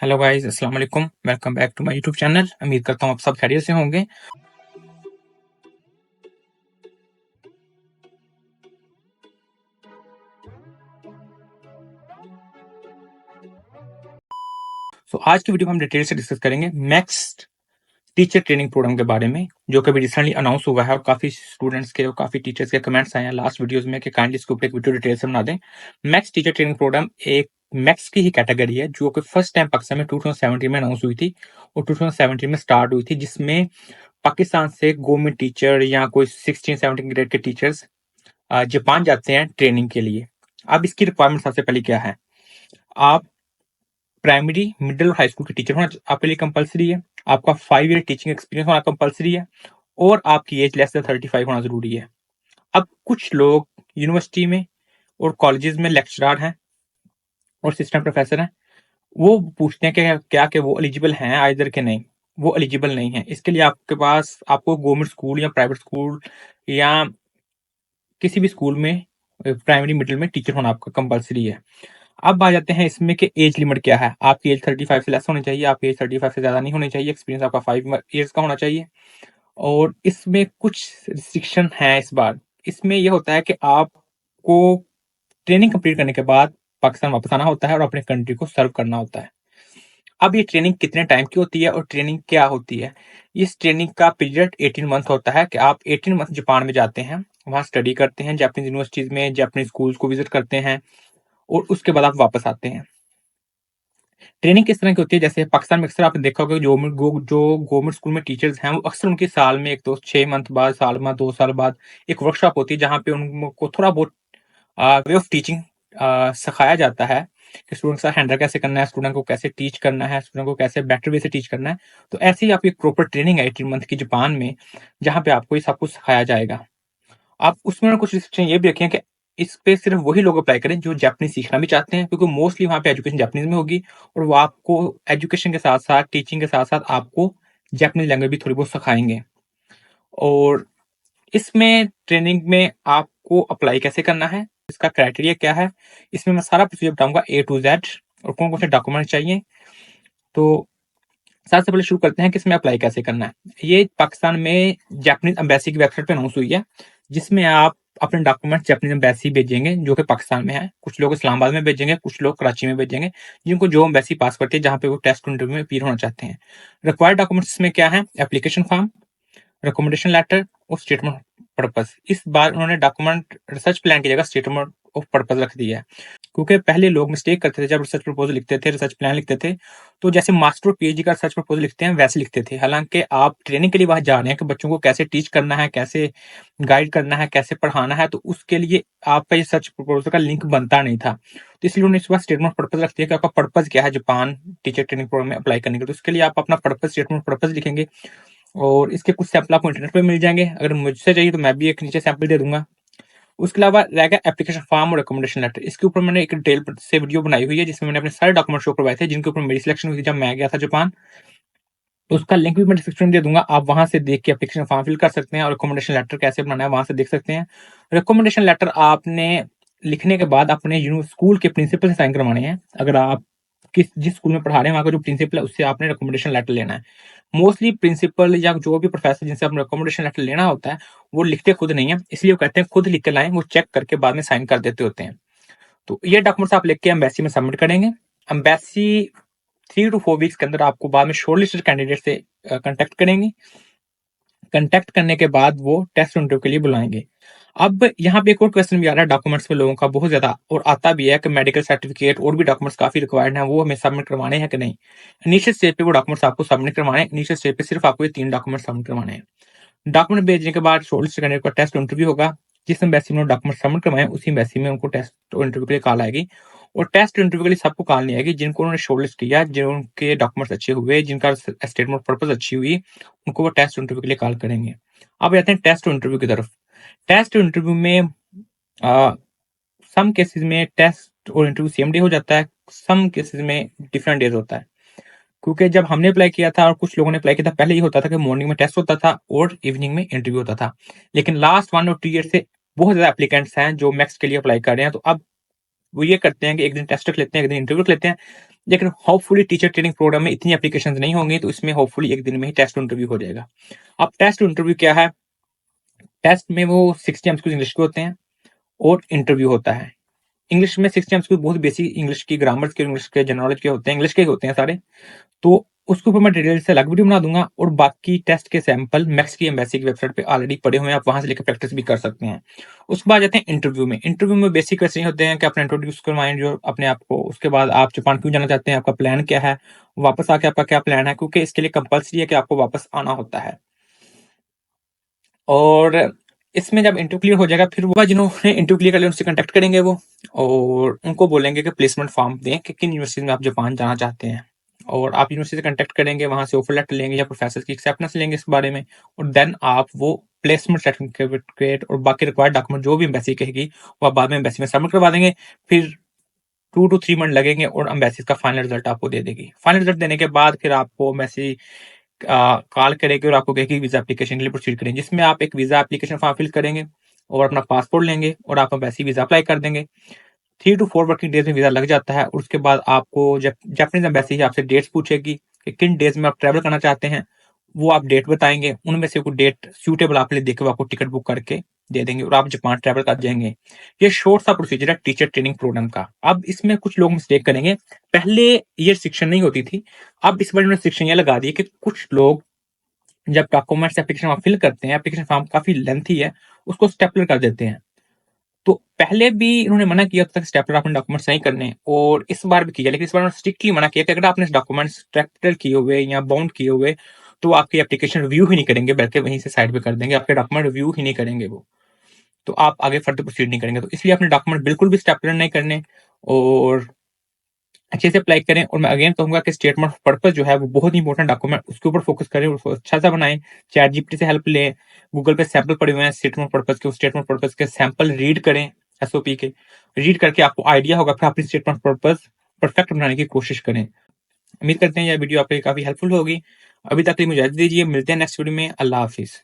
Hello guys, अस्सलाम वालेकुम। Welcome back to my YouTube channel. उम्मीद करता हूँ आप सब खैरियत से होंगे। आज की वीडियो में हम डिटेल से डिस्कस करेंगे मैक्स टीचर ट्रेनिंग प्रोग्राम के बारे में, जो कि अभी रिसेंटली अनाउंस हुआ है और काफी स्टूडेंट्स के और काफी टीचर्स के कमेंट्स आए हैं लास्ट वीडियोस में कि काइंडली इसके ऊपर एक वीडियो डिटेल से बना दें। मैक्स टीचर ट्रेनिंग प्रोग्राम एक मैक्स की ही कैटेगरी है, जो कि फर्स्ट टाइम पाकिस्तान में 2017 में अनाउंस हुई थी और 2017 में स्टार्ट हुई थी, जिसमें पाकिस्तान से गवर्नमेंट टीचर या कोई 16-17 ग्रेड के टीचर्स जापान जाते हैं ट्रेनिंग के लिए। अब इसकी रिक्वायरमेंट सबसे पहले क्या है? आप प्राइमरी, मिडिल और हाई स्कूल के टीचर होना आपके लिए कंपलसरी है। आपका 5 ईयर टीचिंग एक्सपीरियंस होना कंपलसरी है और आपकी एज लेस देन 35 होना जरूरी है। अब कुछ लोग यूनिवर्सिटी में और कॉलेजेस में लेक्चरर हैं और असिस्टेंट प्रोफेसर हैं, वो पूछते हैं कि क्या कि वो एलिजिबल हैं आइदर के नहीं। वो एलिजिबल नहीं है। इसके लिए आपके पास आपको गवर्नमेंट स्कूल या प्राइवेट स्कूल या किसी भी स्कूल में प्राइमरी मिडिल में टीचर होना आपका कंपलसरी है। अब आ जाते हैं इसमें कि एज लिमिट क्या है। आपकी एज 35 से लेस होनी चाहिए, आपकी एज 35 से ज्यादा नहीं होनी चाहिए, एक्सपीरियंस आपका 5 ईयर्स का होना चाहिए। और इसमें कुछ रिस्ट्रिक्शन है इस बार। इसमें यह होता है कि आपको ट्रेनिंग कंप्लीट करने के बाद पाकिस्तान वापस आना होता है और अपने कंट्री को सर्व करना होता है। अब ये ट्रेनिंग कितने टाइम की होती है और ट्रेनिंग क्या होती है? इस ट्रेनिंग का पीरियड 18 मंथ होता है कि आप 18 मंथ जापान में जाते हैं, वहां स्टडी करते हैं, जापानीज यूनिवर्सिटीज में जापानीज स्कूल्स को विजिट करते हैं और उसके बाद आप वापस आते हैं। ट्रेनिंग किस तरह की होती है? जैसे पाकिस्तान में अक्सर आपने देखा होगा जो गवर्नमेंट स्कूल में टीचर्स हैं, वो अक्सर उनके साल में एक तो 6 मंथ बाद, साल में 2 साल बाद एक वर्कशॉप होती है, जहाँ पे उनको थोड़ा बहुत वे ऑफ टीचिंग सिखाया जाता है कि स्टूडेंट का हैंडल कैसे करना है, स्टूडेंट को कैसे टीच करना है, स्टूडेंट को कैसे बेटर वे से टीच करना है। तो ऐसे ही आपकी एक प्रॉपर ट्रेनिंग है 18 मंथ की जापान में, जहाँ पे आपको ये सब कुछ सिखाया जाएगा। आप उसमें कुछ रिस्ट्रिक्शन ये भी रखें कि इस पे सिर्फ वही लोग अप्लाई करें जो जापानीज सीखना भी चाहते हैं, क्योंकि मोस्टली वहाँ पे एजुकेशन जापानीज में होगी और वो आपको एजुकेशन के साथ साथ, टीचिंग के साथ साथ आपको जापानीज लैंग्वेज भी थोड़ी बहुत सिखाएंगे। और इसमें ट्रेनिंग में आपको अप्लाई कैसे करना है, इसका क्राइटेरिया क्या है, इसमें मैं सारा प्रोसीजर बताऊंगा A to Z और कौन कौन से डॉक्यूमेंट चाहिए। तो सबसे पहले शुरू करते हैं कि इसमें अप्लाई कैसे करना है। ये पाकिस्तान में जापानीज एम्बेसी की वेबसाइट पे अनाउंस हुई है, जिसमें आप अपने डॉक्यूमेंट जापानीज एम्बेसी भेजेंगे जो कि पाकिस्तान में है। कुछ लोग इस्लामाबाद में भेजेंगे, कुछ लोग कराची में भेजेंगे, जिनको जो एम्बेसी पास करती है जहाँ पे वो टेस्ट इंटरव्यू में अपीयर होना चाहते हैं। रिक्वायर्ड डॉक्यूमेंट्स में क्या है? एप्लीकेशन फॉर्म, रिकमेंडेशन लेटर और स्टेटमेंट पर्पस। इस बार उन्होंने डॉक्यूमेंट रिसर्च प्लान की जगह स्टेटमेंट ऑफ पर्पस रख दिया है, क्योंकि पहले लोग मिस्टेक करते थे जब रिसर्च प्रपोजल लिखते थे, रिसर्च प्लान लिखते थे, तो जैसे मास्टर पीएचडी का रिसर्च प्रपोजल लिखते हैं वैसे लिखते थे। हालांकि आप ट्रेनिंग के लिए वहां जा रहे हैं कि बच्चों को कैसे टीच करना है, कैसे गाइड करना है, कैसे पढ़ाना है, तो उसके लिए आपका ये रिसर्च प्रपोजल का लिंक बनता नहीं था। तो इसलिए उन्होंने इस बार स्टेटमेंट पर्पज रख दिया कि आपका पर्पज क्या है जापान टीचर ट्रेनिंग प्रोग्राम में अप्लाई करने के लिए। तो उसके लिए आप अपना पर्पज, स्टेटमेंट पर्पज लिखेंगे और इसके कुछ सैंपल आपको इंटरनेट पे मिल जाएंगे। अगर मुझसे चाहिए तो मैं भी एक नीचे सैंपल दे दूंगा। उसके अलावा रहेगा एप्लीकेशन फॉर्म और रिकमेंडेशन लेटर। इसके ऊपर मैंने एक डिटेल से वीडियो बनाई हुई है, जिसमें मैंने अपने सारे डॉक्यूमेंट शो करवाए थे जिनके ऊपर मेरी सिलेक्शन हुई थी जब मैं गया था जापान। तो उसका लिंक भी मैं डिस्क्रिप्शन में दे दूंगा, आप वहां से देख के एप्लीकेशन फॉर्म फिल कर सकते हैं और रिकमेंडेशन लेटर कैसे बनाना है वहां से देख सकते हैं। रिकमेंडेशन लेटर आपने लिखने के बाद अपने स्कूल के प्रिंसिपल से साइन करवाने हैं। अगर आप जिस स्कूल में पढ़ा रहे हैं वहां का जो प्रिंसिपल है उससे आपने रिकमेंडेशन लेटर लेना है। मोस्टली प्रिंसिपल या जो भी प्रोफेसर जिनसे आपने रिकमेंडेशन लेटर लेना होता है वो लिखते खुद नहीं है, इसलिए वो कहते हैं खुद लिख के लाएं, वो चेक करके बाद में साइन कर देते होते हैं। तो ये डॉक्यूमेंट्स आप लिख के एम्बेसी में सबमिट करेंगे। एम्बेसी 3 to 4 वीक्स के अंदर आपको बाद में शॉर्टलिस्टेड कैंडिडेट से कांटेक्ट करेंगे। कांटेक्ट करने के बाद वो टेस्ट इंटरव्यू के लिए बुलाएंगे। अब यहाँ पे एक और क्वेश्चन भी आ रहा है डॉक्यूमेंट्स में लोगों का बहुत ज्यादा, और आता भी है कि मेडिकल सर्टिफिकेट और भी डॉक्यूमेंट्स काफी रिक्वायर्ड हैं, वो हमें सबमिट करवाने हैं कि नहीं। इनिशियल स्टेज पे वो डॉक्यूमेंट्स आपको सबमिट करवाने हैं। इनिशियल स्टेज पे सिर्फ आपको ये 3 डॉक्यूमेंट सबमिट करवाने हैं। डॉक्यूमेंट भेजने के बाद शॉर्टलिस्ट कैंडिडेट का टेस्ट इंटरव्यू होगा। जिस एम्बेसी में डॉक्यूमेंट सबमिट करवाए उसी एम्बेसी में उनको टेस्ट इंटरव्यू के लिए कॉल आएगी। और टेस्ट इंटरव्यू के लिए सबको कॉल नहीं आएगी जिनको उन्होंने शॉर्टलिस्ट किया, जिनके डॉक्यूमेंट्स अच्छे हुए, जिनका स्टेटमेंट पर्पज अच्छी हुई, उनको वो टेस्ट इंटरव्यू के लिए कॉल करेंगे। अब आते हैं टेस्ट इंटरव्यू की तरफ। टेस्ट इंटरव्यू में सम केसेस में टेस्ट और इंटरव्यू सेम डे हो जाता है, सम केसेस में डिफरेंट डेज होता है। क्योंकि जब हमने अप्लाई किया था और कुछ लोगों ने अप्लाई किया था, पहले ये होता था कि मॉर्निंग में टेस्ट होता था और इवनिंग में इंटरव्यू होता था। लेकिन लास्ट 1 और 2 ईयर से बहुत ज्यादा एप्लीकेंट्स हैं जो मैक्स के लिए अप्लाई कर रहे हैं, तो अब वो ये करते हैं कि एक दिन टेस्ट रख लेते हैं, एक दिन इंटरव्यू रख लेते हैं, लेकिन होपफुली टीचर ट्रेनिंग प्रोग्राम में इतनी एप्लीकेशंस नहीं होंगी, तो इसमें होपफुली एक दिन में ही टेस्ट इंटरव्यू हो जाएगा। अब टेस्ट इंटरव्यू क्या है? टेस्ट में वो 60 एमसीक्यू इंग्लिश के होते हैं और इंटरव्यू होता है। इंग्लिश में 60 एमसीक्यू बहुत बेसिक इंग्लिश की, ग्रामर के, इंग्लिश के, जनरल नॉलेज के होते हैं, इंग्लिश के ही होते हैं सारे। तो उसके ऊपर मैं डिटेल से अलग वीडियो बना दूंगा, और बाकी टेस्ट के सैंपल मैक्स की एम्बेसी की वेबसाइट पे ऑलरेडी पड़े हुए हैं, आप वहां से लेकर प्रैक्टिस भी कर सकते हैं। उसके बाद जाते हैं इंटरव्यू में। इंटरव्यू में बेसिक वैसे ही होते हैं कि अपना इंट्रोड्यूस करवाएं जो अपने आप को, उसके बाद आप जापान क्यों जाना चाहते हैं, आपका प्लान क्या है, वापस आके आपका क्या प्लान है, क्योंकि इसके लिए कंपल्सरी है कि आपको वापस आना होता है। और इसमें जब इंटरव्यू क्लियर हो जाएगा, फिर वो जिन्होंने इंटरव्यू क्लियर कर लिया उनसे कांटेक्ट करेंगे वो, और उनको बोलेंगे कि प्लेसमेंट फॉर्म दें कि किन यूनिवर्सिटी में आप जापान जाना चाहते हैं। और आप यूनिवर्सिटी से कांटेक्ट करेंगे, वहां से ऑफर लेटर लेंगे या प्रोफेसर की एक्सेप्टेंस लेंगे इस बारे में, और देन आप वो प्लेसमेंट सर्टिफिकेट और बाकी रिक्वायर्ड डॉक्यूमेंट जो भी एम्बेसी कहेगी वो आप बाद में एम्बेसी में सबमिट करवा देंगे। फिर 2 to 3 मंथ लगेंगे और एम्बेसी का फाइनल रिजल्ट आपको दे देगी। फाइनल रिजल्ट देने के बाद फिर आपको एम्बेसी कॉल करेगी और आपको कहेगी वीजा एप्लीकेशन के लिए प्रोसीड करेंगे, जिसमें आप एक वीजा एप्लीकेशन फॉर्म फिल करेंगे और अपना पासपोर्ट लेंगे और आप वैसे वीजा अप्लाई कर देंगे। 3 to 4 वर्किंग डेज में वीजा लग जाता है। और उसके बाद आपको जब जापानीज एम्बेसी आपसे डेट्स पूछेगी कि किन डेज में आप ट्रैवल करना चाहते हैं, वो आप डेट बताएंगे, उनमें से कोई डेट सूटेबल आपके लिए देख के वो आपको टिकट बुक करके दे देंगे और आप जापान ट्रैवल कर जाएंगे। ये शॉर्ट सा प्रोसीजर है टीचर ट्रेनिंग प्रोग्राम का। अब इसमें कुछ लोग मिस्टेक करेंगे, पहले ये रिस्ट्रिक्शन नहीं होती थी, अब इस बार रिस्ट्रिक्शन ये लगा दी है कि कुछ लोग जब डॉक्यूमेंट्स एप्लीकेशन फॉर्म फिल करते हैं, एप्लीकेशन फॉर्म काफी लेंथी है, उसको स्टेपलर कर देते हैं। तो पहले भी इन्होंने मना किया था कि स्टेपलर अपने डॉक्यूमेंट्स नहीं करने, और इस बार भी किया, लेकिन इस बार उन्होंने स्ट्रिक्टली मना किया कि अगर आपने डॉक्यूमेंट्स स्टेपलर किए हुए या बाउंड किए हुए, तो आपकी एप्लीकेशन रिव्यू ही नहीं करेंगे, बल्कि वहीं से साइड पे कर देंगे, आपके डॉक्यूमेंट रिव्यू ही नहीं करेंगे वो, तो आप आगे फर्दर प्रोसीड नहीं करेंगे। तो इसलिए अपने डॉक्यूमेंट बिल्कुल भी स्टेपलर नहीं करने और अच्छे से अप्लाई करें। और मैं अगेन कहूंगा कि स्टेटमेंट ऑफ पर्पस जो है वो बहुत ही इंपॉर्टेंट डॉक्यूमेंट, उसके ऊपर फोकस करें, उसको अच्छा सा बनाएं, चैट जीपीटी से हेल्प लें, गूगल पे सैंपल पड़े हुए हैं स्टेटमेंट पर्पस के, स्टेटमेंट पर्पस के सैंपल रीड करें, एसओपी के रीड करके आपको आइडिया होगा, फिर अपनी स्टेटमेंट पर्पस परफेक्ट बनाने की कोशिश करें। उम्मीद करते हैं यह वीडियो आपके काफी हेल्पफुल होगी। अभी तक के लिए मुझे इजाजत दीजिए, मिलते हैं नेक्स्ट वीडियो में। अल्लाह हाफिज।